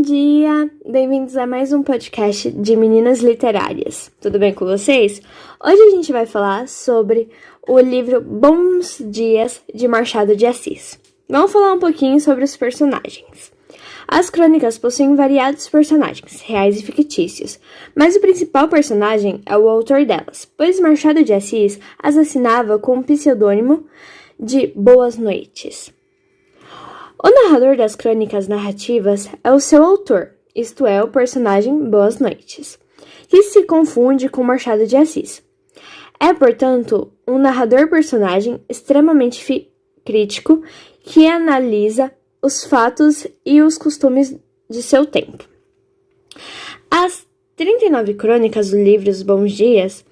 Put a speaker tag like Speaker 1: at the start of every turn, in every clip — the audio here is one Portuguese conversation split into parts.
Speaker 1: dia! Bem-vindos a mais um podcast de Meninas Literárias. Tudo bem com vocês? Hoje a gente vai falar sobre o livro Bons Dias, de Machado de Assis. Vamos falar um pouquinho sobre os personagens. As crônicas possuem variados personagens, reais e fictícios, mas o principal personagem é o autor delas, pois Machado de Assis as assinava com o pseudônimo de Boas Noites. O narrador das crônicas narrativas é o seu autor, isto é, o personagem Boas Noites, que se confunde com Machado de Assis. É, portanto, um narrador-personagem extremamente crítico que analisa os fatos e os costumes de seu tempo. As 39 crônicas do livro Os Bons Dias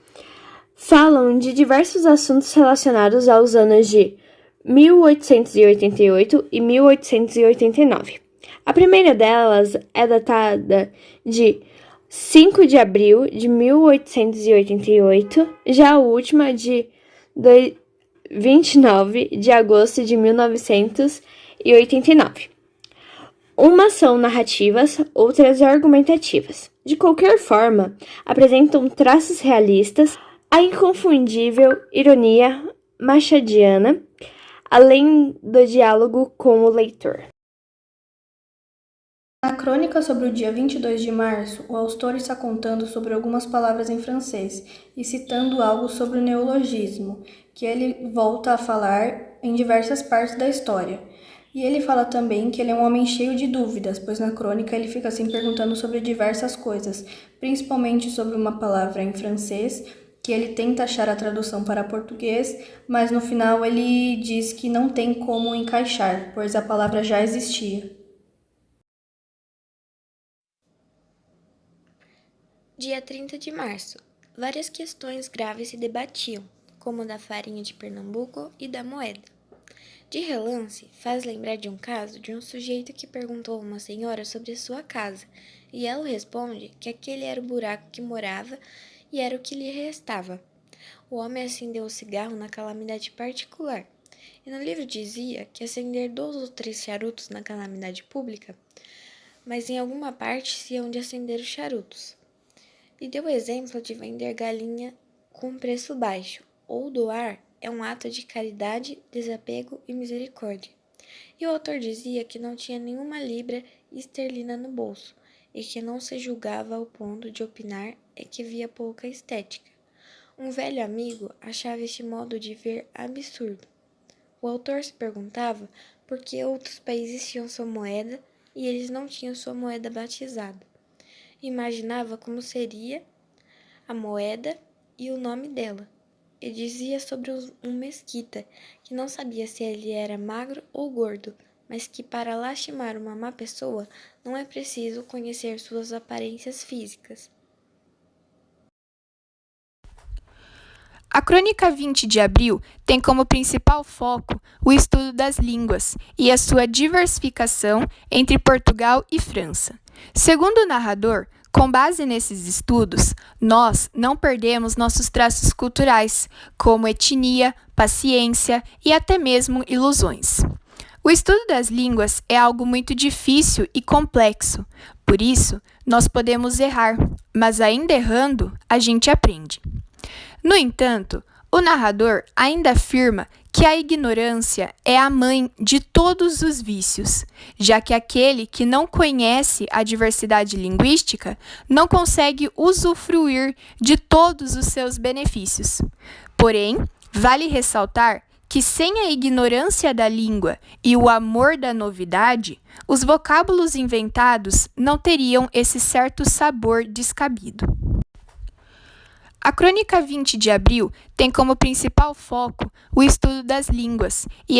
Speaker 1: falam de diversos assuntos relacionados aos anos de 1888 e 1889. A primeira delas é datada de 5 de abril de 1888, já a última de 29 de agosto de 1989. Umas são narrativas, outras argumentativas. De qualquer forma, apresentam traços realistas, a inconfundível ironia machadiana, além do diálogo com o leitor.
Speaker 2: Na crônica sobre o dia 22 de março, o autor está contando sobre algumas palavras em francês e citando algo sobre o neologismo, que ele volta a falar em diversas partes da história. E ele fala também que ele é um homem cheio de dúvidas, pois na crônica ele fica assim perguntando sobre diversas coisas, principalmente sobre uma palavra em francês, que ele tenta achar a tradução para português, mas no final ele diz que não tem como encaixar, pois a palavra já existia.
Speaker 3: Dia 30 de março. Várias questões graves se debatiam, como a da farinha de Pernambuco e da moeda. De relance, faz lembrar de um caso de um sujeito que perguntou a uma senhora sobre sua casa, e ela responde que aquele era o buraco que morava e era o que lhe restava. O homem acendeu o cigarro na calamidade particular, e no livro dizia que acender 2 ou 3 charutos na calamidade pública, mas em alguma parte se hão de acender os charutos. E deu o exemplo de vender galinha com preço baixo, ou doar é um ato de caridade, desapego e misericórdia. E o autor dizia que não tinha nenhuma libra esterlina no bolso, e que não se julgava ao ponto de opinar é que via pouca estética. Um velho amigo achava este modo de ver absurdo. O autor se perguntava por que outros países tinham sua moeda e eles não tinham sua moeda batizada. Imaginava como seria a moeda e o nome dela. E dizia sobre um mesquita, que não sabia se ele era magro ou gordo, mas que para lastimar uma má pessoa não é preciso conhecer suas aparências físicas.
Speaker 4: A crônica 20 de abril tem como principal foco o estudo das línguas e a sua diversificação entre Portugal e França. Segundo o narrador, com base nesses estudos, nós não perdemos nossos traços culturais, como etnia, paciência e até mesmo ilusões. O estudo das línguas é algo muito difícil e complexo, por isso, nós podemos errar, mas ainda errando, a gente aprende. No entanto, o narrador ainda afirma que a ignorância é a mãe de todos os vícios, já que aquele que não conhece a diversidade linguística não consegue usufruir de todos os seus benefícios. Porém, vale ressaltar que sem a ignorância da língua e o amor da novidade, os vocábulos inventados não teriam esse certo sabor descabido. A crônica 20 de abril tem como principal foco o estudo das línguas e